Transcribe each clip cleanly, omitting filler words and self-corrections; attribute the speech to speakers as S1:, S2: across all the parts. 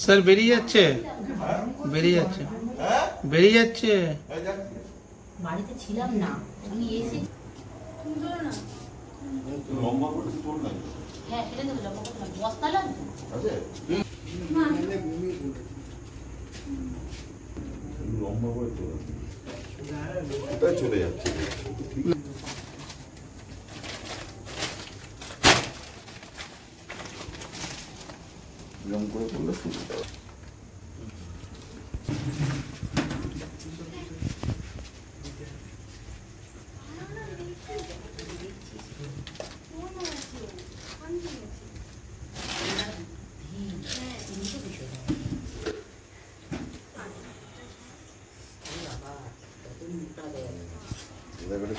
S1: Sir বেরিয়ে যাচ্ছে, বেরিয়ে যাচ্ছে, বেরিয়ে যাচ্ছে।
S2: বাড়িতে ছিলাম না, আমি এসে হ্যাঁ সেটা তো বস্তা লাগবে
S3: চলে যাচ্ছে। এরকম করে করলে সুবিধা।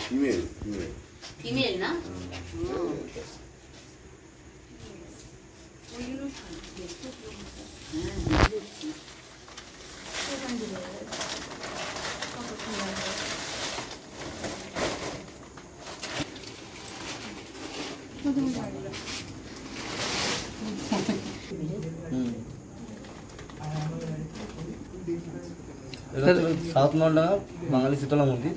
S3: ফিমেল ফিমেল
S2: ফিমেল না
S4: সাউথ মালডাঙ্গা বাঙালি শীতলা মন্দির।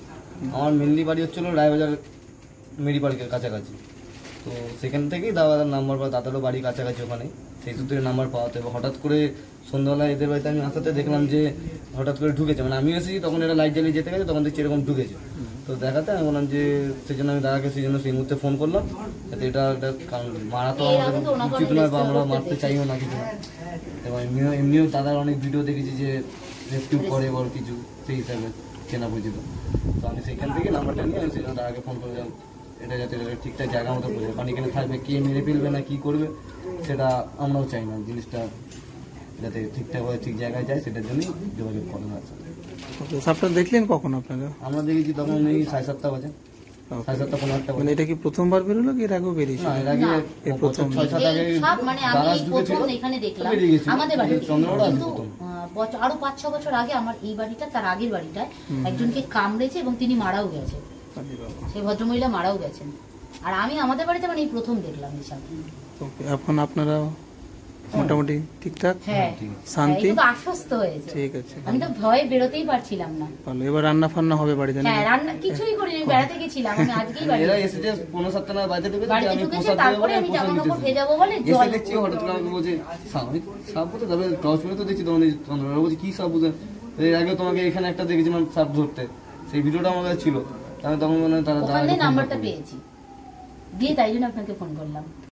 S4: আমার মেনলি বাড়ি হচ্ছিল রায়বাজার মেরি পার্কের কাছাকাছি। তো সেখান থেকেই দাদার নাম্বার পাওয়া, দাদারও বাড়ি কাছাকাছি ওখানে, সেই সূত্রে নাম্বার পাওয়াতে হঠাৎ করে সন্ধ্যাবেলায় এদের বাড়িতে আমি আসাতে দেখলাম যে হঠাৎ করে ঢুকেছে, মানে আমি এসেছি তখন এরা লাইট জ্বালিয়ে যেতে গেছে, তখন দেখছি এরকম ঢুকেছে। তো দেখাতে আমি বললাম যে সেই জন্য আমি দাদাকে সেই মুহূর্তে ফোন করলাম, যাতে এটা মারা তো আমাদের উচিত নয় বা আমরা মারতে চাইও না কিছু। এবং এমনিও দাদার অনেক ভিডিও দেখেছি যে রেস্কিউ করে বড় কিছু, সেই হিসাবে চেনা পরিচিত। তো আমি সেখান থেকে নাম্বারটা নিয়ে আমি সেই জন্য দাদাকে ফোন করলাম, এটা যাতে ঠিকঠাক জায়গা মতো পড়ে, কারণ এখানে থাকবে কে মেরে ফেলবে না কি করবে সেটা আমরাও চাই না, জিনিসটা যাতে ঠিকঠাকভাবে ঠিক জায়গায় যায় সেটার জন্যই যোগাযোগ করা আছে।
S1: সাপটা দেখলেন কখন আপনারা?
S4: আমরা দেখেছি তখন এই 7:30 বাজে, 7:30 15টা।
S1: মানে এটা কি প্রথমবার বেরোলো কি এর আগেও বেরিয়েছে?
S4: না, এর আগে প্রথম 6-7 আগে
S2: মানে আমি এই প্রথম এখানে দেখলাম আমাদের বাড়িতে, কিন্তু আরো 5-6 বছর আগে আমার এই বাড়িটা, তার আগের বাড়িটায় একজনকে কামড়েছে এবং তিনি মারাও গেছেন, সেই ভদ্রমহিলা মারাও গেছেন। আর আমি আমাদের বাড়িতে মানে এই প্রথম দেখলাম এই সাপ।
S1: এখন আপনারা মোটামুটি ঠিকঠাক?
S2: হ্যাঁ,
S1: শান্তি,
S2: আশ্বস্ত হয়েছে।
S1: ঠিক আছে,
S2: আমি তো ভয়ে বেরোতেই পারছিলাম না।
S1: ভালো। এবার রান্না ফান্না হবে বাড়িতে?
S2: হ্যাঁ, রান্না কিছুই করিনি, বেড়াতে গেছিলাম আমি আজকেই বাড়ি।
S4: এরা এসেছে 5-7টা না বাড়িতে ঢুকেছে, আমি
S2: ঢুকেছে, তারপরে আমি জামাকাপড় ভেজাবো বলে
S4: জল দেখছি, হঠাৎ করে আমাকে বলছে সাপ বলতে, তবে টর্চ মেরে তো দেখছি তখন বলছি কি সাপ বুঝে, এর আগে তোমাকে এখানে একটা দেখেছিলাম সাপ ধরতে, সেই ভিডিওটা আমার কাছে ছিল, আমি তখন মানে তারা
S2: নাম্বারটা পেয়েছি দিয়ে তাই জন্য আপনাকে ফোন করলাম।